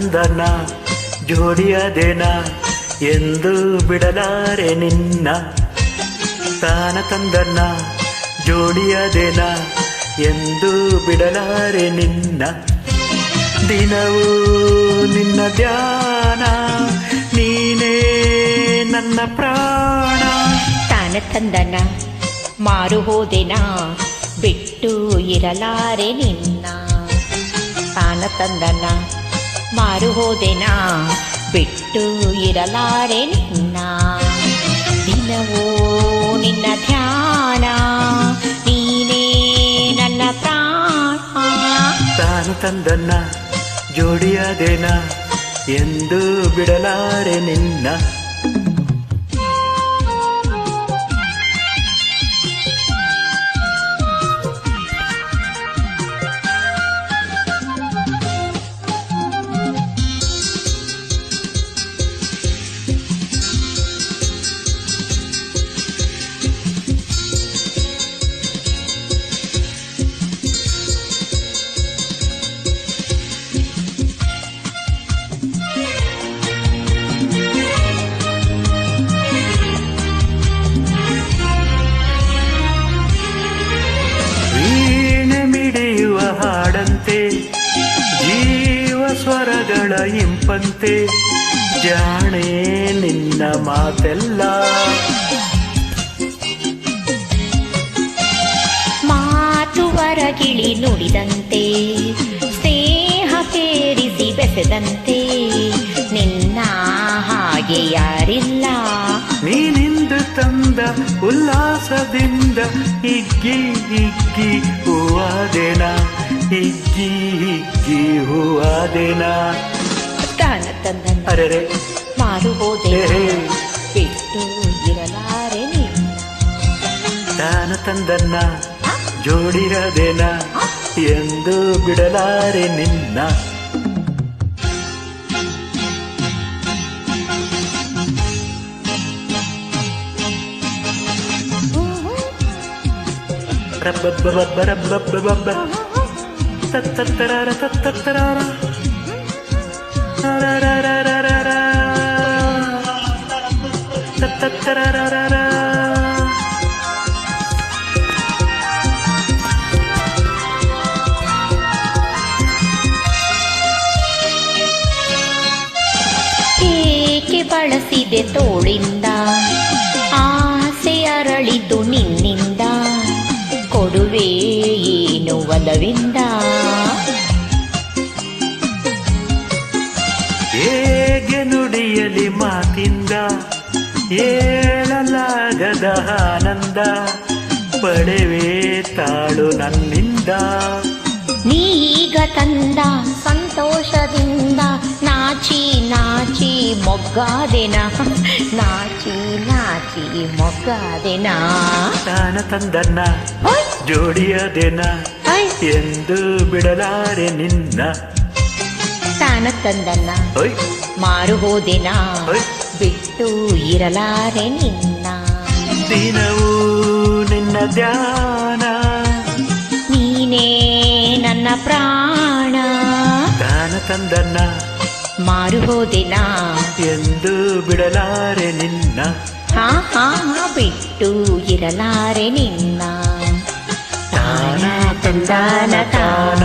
ತಂದನ ಜೋಡಿಯದೇನ ಎಂದು ಬಿಡಲಾರೆ ನಿನ್ನ. ತಾನ ತಂದನ ಜೋಡಿಯದೇನ ಎಂದು ಬಿಡಲಾರೆ ನಿನ್ನ. ದಿನವೂ ನಿನ್ನ ಧ್ಯಾನ ನೀನೇ ನನ್ನ ಪ್ರಾಣ. ತಾನ ತಂದನ ಮಾರು ಹೋದೆನ ಬಿಟ್ಟು ಇರಲಾರೆ ನಿನ್ನ. ತಾನ ತಂದನ ಮಾರು ಹೋದೆನ ಬಿಟ್ಟು ಇರಲಾರೆ ನಿನ್ನ. ದಿನವೂ ನಿನ್ನ ಧ್ಯಾನ ನೀನೇ ನನ್ನ ಪ್ರಾಣ. ತಾನ ತಂದನ್ನ ಜೋಡಿಯದೇನ ಎಂದು ಬಿಡಲಾರೆ ನಿನ್ನ. ಹಾಡಂತೆ ಜೀವ ಸ್ವರಗಳ ಇಂಪಂತೆ ಜಾಣೆ ನಿನ್ನ ಮಾತೆಲ್ಲ. ಮಾತು ಹೊರಗಿಳಿ ನುಡಿದಂತೆ ಸ್ನೇಹ ಸೇರಿಸಿ ಬೆಸೆದಂತೆ ನಿನ್ನ ಹಾಗೆ ಯಾರಿಲ್ಲ. ನೀನಿಂದು ತಂದ ಉಲ್ಲಾಸದಿಂದ ಹಿಗ್ಗಿ ಹಿಗ್ಗಿ ಹೂವಾದೆನ ಹಿಗ್ಗಿ ಹಿಗ್ಗಿ ಹೂವಾದೆನ. ತಾನ ತಂದನ ಅರೆರೆ ಮಾರು ಹೋದೆ ಬಿಟ್ಟು ಇರಲಾರೆ ನಿನ್ನ. ತಾನ ತಂದನ್ನ ಜೋಡಿರದೇನ ಎಂದು ಬಿಡಲಾರೆ ನಿನ್ನ. ರಬ್ಬಬ್ಬ ರಬ್ಬಬ್ಬ ತತ್ತತ್ತರಾರ ತತ್ತತ್ತರಾರ ತತ್ತತ್ತರಾರ. ಏಕೆ ಬಳಸಿದೆ ತೋಳಿಂದ ಆಸೆ ಅರಳಿತು ನಿನ್ನಿಂದ. ಕೊಡುವೆ ಏನು ಒಲವಿಂದ. ಹೇಗೆ ನುಡಿಯಲಿ ಮಾತಿಂದ ಹೇಳಲಾಗದ ಆನಂದ. ಪಡೆವೆ ತಾಳು ನನ್ನಿಂದ. ನೀಗ ತಂದ ಸಂತೋಷದಿಂದ ನಾಚಿ ನಾಚಿ ಮೊಗ್ಗಾದೆನ ನಾಚಿ ನಾಚಿ ಮೊಗ್ಗಾದೆನ. ತಾನ ತಂದನ್ನ ಜೋಡಿಯದೇನ ಎಂದು ಬಿಡಲಾರೆ ನಿನ್ನ. ತಾನ ತಂದನ್ನ ಮಾರು ಹೋದೆನ ಬಿಟ್ಟು ಇರಲಾರೆ ನಿನ್ನ. ದಿನವೂ ನಿನ್ನ ಧ್ಯಾನ ನೀನೇ ನನ್ನ ಪ್ರಾಣ. ತಾನ ತಂದನ್ನ ಮಾರು ಹೋದೆನ ಎಂದು ಬಿಡಲಾರೆ ನಿನ್ನ. ಹಾ ಹಾ ಬಿಟ್ಟು ಇರಲಾರೆ ನಿನ್ನ. ತಾನ ತಂದಾನ ತಾನ